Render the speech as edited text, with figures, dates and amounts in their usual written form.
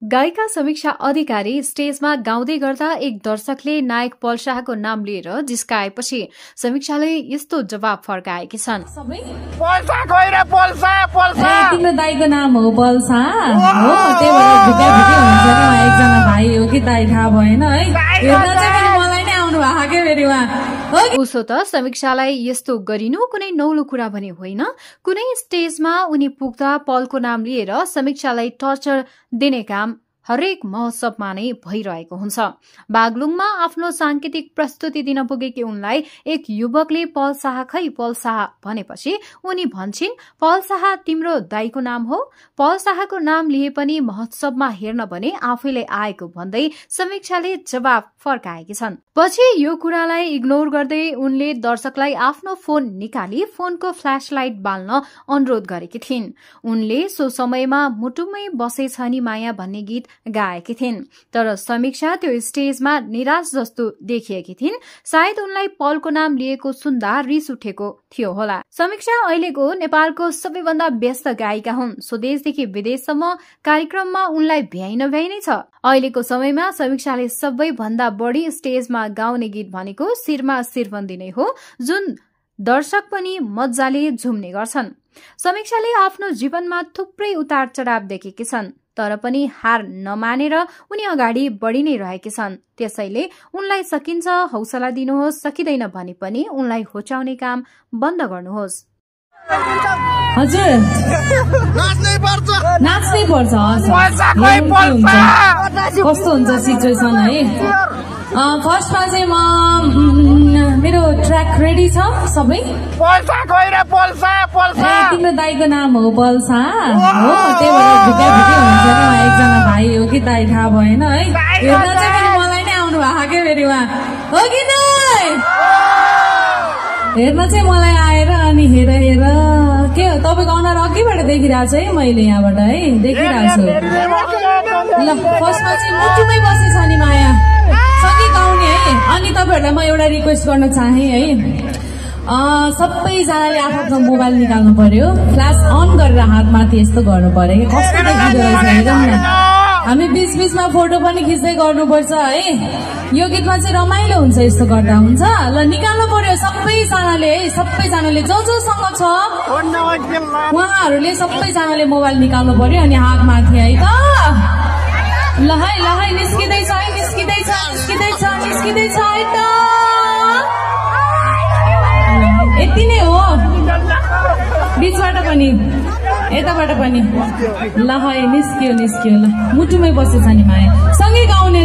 गायिका समीक्षा अधिकारी स्टेजमा गाउँदै गर्दा एक दर्शकले नायक पल शाहको नाम लिएर जिस्काएपछि समीक्षाले यस्तो जवाब फर्काएकी छन्। तिम्रो दाइको नाम हो पल शाह हो, त्यही भएर ढुक्कै ढुक्कै हुन्छ नि। उहाँ एकजना भाइ हो कि दाइ थाहा भएन है, हेर्न चाहिँ पनि मलाई नै आउनु भएको के फेरि उहाँ। उसो त समीक्षालाई यस्तो गरिनु कुनै नौलो कुरा भने होइन। कुनै स्टेजमा उनी पुग्दा पलको नाम लिएर समीक्षालाई टर्चर दिने काम हरेक महोत्सवमा नै भइरहेको हुन्छ। बागलुङमा आफ्नो सांकेतिक प्रस्तुति दिन पुगेकी उनलाई एक युवकले पल शाह खै पल शाह भनेपछि उनी भन्छिन्, पल शाह तिम्रो दाइको नाम हो? पल शाहको नाम लिए पनि महोत्सवमा हेर्न भने आफैले आएको भन्दै समीक्षाले जवाब फर्काएकी छन्। पछि यो कुरालाई इग्नोर गर्दै उनले दर्शकलाई आफ्नो फोन निकाली फोनको फ्ल्यासलाइट बाल्न अनुरोध गरेकी थिइन्। उनले सो समयमा मुटुमै बसेछ नि माया भन्ने गीत गाएकी थिइन्, तर समीक्षा त्यो स्टेजमा निराश जस्तो देखिएकी थिइन्। सायद उनलाई पलको नाम लिएको सुन्दा रिस उठेको थियो होला। समीक्षा अहिलेको नेपालको सबैभन्दा व्यस्त गायिका हुन्। स्वदेशदेखि विदेशसम्म कार्यक्रममा उनलाई भ्याइ नभ्याइ नै छ। अहिलेको समयमा समीक्षाले सबैभन्दा बढी स्टेजमा गाउने गीत भनेको शिरमा शिरबन्दी नै हो, जुन दर्शक पनि मजाले झुम्ने गर्छन्। समीक्षाले आफ्नो जीवनमा थुप्रै उतार चढाव देखेकी छन्, तर पनि हार नमानेर उनी अगाडि बढी नै रहेकी छन्। त्यसैले उनलाई सकिन्छ हौसला दिनुहोस्, सकिँदैन भने पनि उनलाई होचाउने काम बन्द गर्नुहोस्। हजुर नाच्नै पर्छ। कस्तो हुन्छ सिचुएसन है। फर्स्टमा चाहिँ म मेरो ट्र्याक रेडी छ सबै। तिम्रो दाइको नाम हो पल शाह हो, त्यही भएर ढुक्कै ढुक्कै हुन्छ नि। उहाँ एकजना भाइ हो कि दाइ थाहा भएन है, हेर्न चाहिँ पनि मलाई नै आउनु भएको के फेरि उहाँ हो कि दाइ। हेर्न चाहिँ मलाई आएर अनि हेर के हो तपाईँको अनुहार अघिबाट देखिरहेको छ है, मैले यहाँबाट है देखिरहेको छु। ल फर्स्टमा चाहिँ मुटुमै बसेछ नि माया सँगै गाउने है। अनि तपाईँहरूलाई म एउटा रिक्वेस्ट गर्न चाहेँ है, सबैजनाले आफ्नो मोबाइल निकाल्नु पर्यो, फ्ल्यास अन गरेर हातमाथि यस्तो गर्नु पर्यो कि कस्तो देखिँदो रहेछ हेरौँ न। हामी बीच बीचमा फोटो पनि खिच्दै गर्नुपर्छ है। यो गीतमा चाहिँ रमाइलो हुन्छ यस्तो गर्दा, हुन्छ। ल निकाल्नु पर्यो सबैजनाले है, सबैजनाले जोसँग छ उहाँहरूले सबैजनाले मोबाइल निकाल्नु पर्यो अनि हातमाथि है त। ल है निस्किँदैछ है, निस्किँदैछ निस्किँदैछ निस्किँदैछ है त। यति नै हो, बिचबाट पनि यताबाट पनि। ल है निस्कियो निस्कियो। ल मुटुमै बसेछ नि माया सँगै गाउने